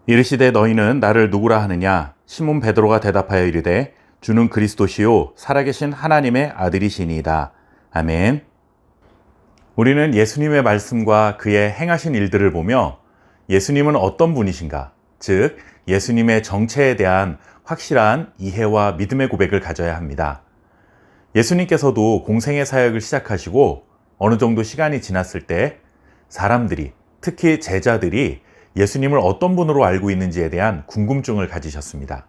이르시되 너희는 나를 누구라 하느냐? 시몬 베드로가 대답하여 이르되 주는 그리스도시요 살아계신 하나님의 아들이시니이다. 아멘. 우리는 예수님의 말씀과 그의 행하신 일들을 보며 예수님은 어떤 분이신가? 즉 예수님의 정체에 대한 확실한 이해와 믿음의 고백을 가져야 합니다. 예수님께서도 공생의 사역을 시작하시고 어느 정도 시간이 지났을 때 사람들이, 특히 제자들이 예수님을 어떤 분으로 알고 있는지에 대한 궁금증을 가지셨습니다.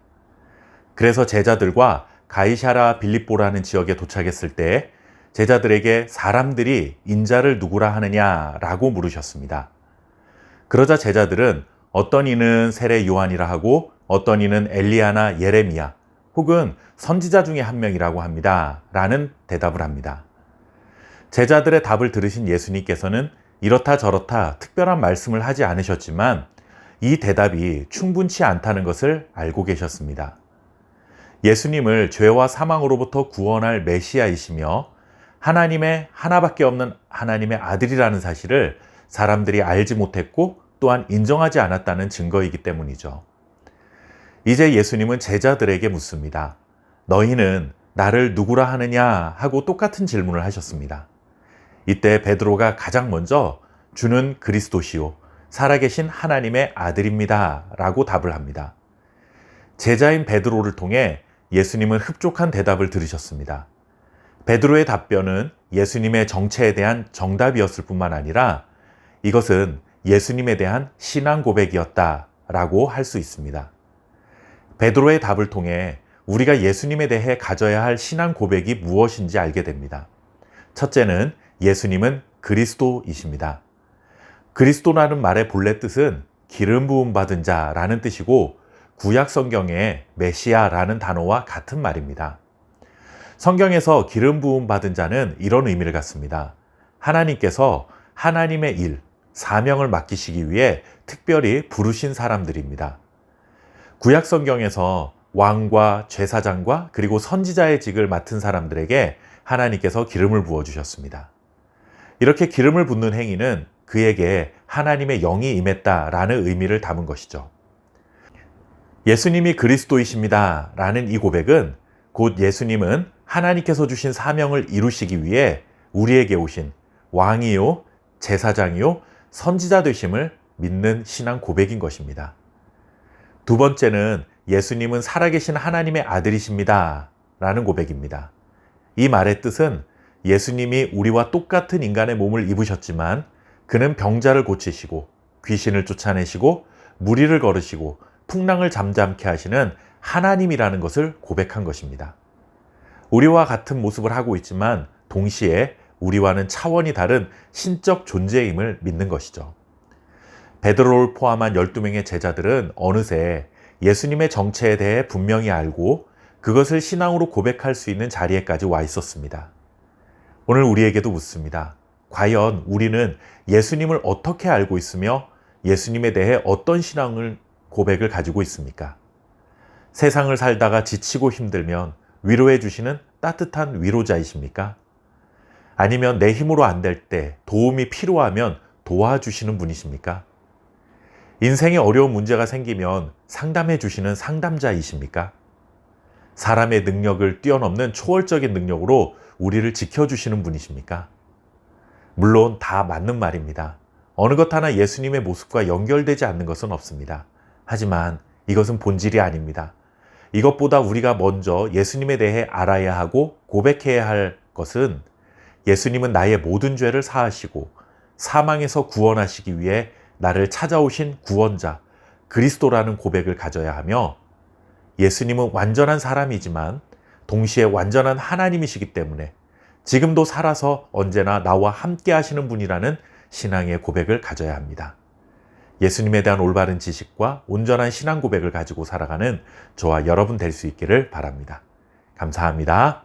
그래서 제자들과 가이사랴 빌립보라는 지역에 도착했을 때 제자들에게 사람들이 인자를 누구라 하느냐라고 물으셨습니다. 그러자 제자들은 어떤 이는 세례 요한이라 하고 어떤 이는 엘리야나 예레미야 혹은 선지자 중에 한 명이라고 합니다. 라는 대답을 합니다. 제자들의 답을 들으신 예수님께서는 이렇다 저렇다 특별한 말씀을 하지 않으셨지만 이 대답이 충분치 않다는 것을 알고 계셨습니다. 예수님을 죄와 사망으로부터 구원할 메시아이시며 하나님의 하나밖에 없는 하나님의 아들이라는 사실을 사람들이 알지 못했고 또한 인정하지 않았다는 증거이기 때문이죠. 이제 예수님은 제자들에게 묻습니다. 너희는 나를 누구라 하느냐 하고 똑같은 질문을 하셨습니다. 이때 베드로가 가장 먼저 주는 그리스도시요 살아계신 하나님의 아들입니다 라고 답을 합니다. 제자인 베드로를 통해 예수님은 흡족한 대답을 들으셨습니다. 베드로의 답변은 예수님의 정체에 대한 정답이었을 뿐만 아니라 이것은 예수님에 대한 신앙 고백이었다라고 할 수 있습니다. 베드로의 답을 통해 우리가 예수님에 대해 가져야 할 신앙 고백이 무엇인지 알게 됩니다. 첫째는 예수님은 그리스도이십니다. 그리스도라는 말의 본래 뜻은 기름 부음 받은 자라는 뜻이고 구약 성경의 메시아라는 단어와 같은 말입니다. 성경에서 기름 부음 받은 자는 이런 의미를 갖습니다. 하나님께서 하나님의 일, 사명을 맡기시기 위해 특별히 부르신 사람들입니다. 구약 성경에서 왕과 제사장과 그리고 선지자의 직을 맡은 사람들에게 하나님께서 기름을 부어주셨습니다. 이렇게 기름을 붓는 행위는 그에게 하나님의 영이 임했다라는 의미를 담은 것이죠. 예수님이 그리스도이십니다 라는 이 고백은 곧 예수님은 하나님께서 주신 사명을 이루시기 위해 우리에게 오신 왕이요, 제사장이요, 선지자 되심을 믿는 신앙 고백인 것입니다. 두 번째는 예수님은 살아계신 하나님의 아들이십니다 라는 고백입니다. 이 말의 뜻은 예수님이 우리와 똑같은 인간의 몸을 입으셨지만 그는 병자를 고치시고 귀신을 쫓아내시고 무리를 걸으시고 풍랑을 잠잠케 하시는 하나님이라는 것을 고백한 것입니다. 우리와 같은 모습을 하고 있지만 동시에 우리와는 차원이 다른 신적 존재임을 믿는 것이죠. 베드로를 포함한 12명의 제자들은 어느새 예수님의 정체에 대해 분명히 알고 그것을 신앙으로 고백할 수 있는 자리에까지 와 있었습니다. 오늘 우리에게도 묻습니다. 과연 우리는 예수님을 어떻게 알고 있으며 예수님에 대해 어떤 신앙을 고백을 가지고 있습니까? 세상을 살다가 지치고 힘들면 위로해 주시는 따뜻한 위로자이십니까? 아니면 내 힘으로 안 될 때 도움이 필요하면 도와주시는 분이십니까? 인생에 어려운 문제가 생기면 상담해 주시는 상담자이십니까? 사람의 능력을 뛰어넘는 초월적인 능력으로 우리를 지켜주시는 분이십니까? 물론 다 맞는 말입니다. 어느 것 하나 예수님의 모습과 연결되지 않는 것은 없습니다. 하지만 이것은 본질이 아닙니다. 이것보다 우리가 먼저 예수님에 대해 알아야 하고 고백해야 할 것은 예수님은 나의 모든 죄를 사하시고 사망에서 구원하시기 위해 나를 찾아오신 구원자 그리스도라는 고백을 가져야 하며 예수님은 완전한 사람이지만 동시에 완전한 하나님이시기 때문에 지금도 살아서 언제나 나와 함께 하시는 분이라는 신앙의 고백을 가져야 합니다. 예수님에 대한 올바른 지식과 온전한 신앙 고백을 가지고 살아가는 저와 여러분 될 수 있기를 바랍니다. 감사합니다.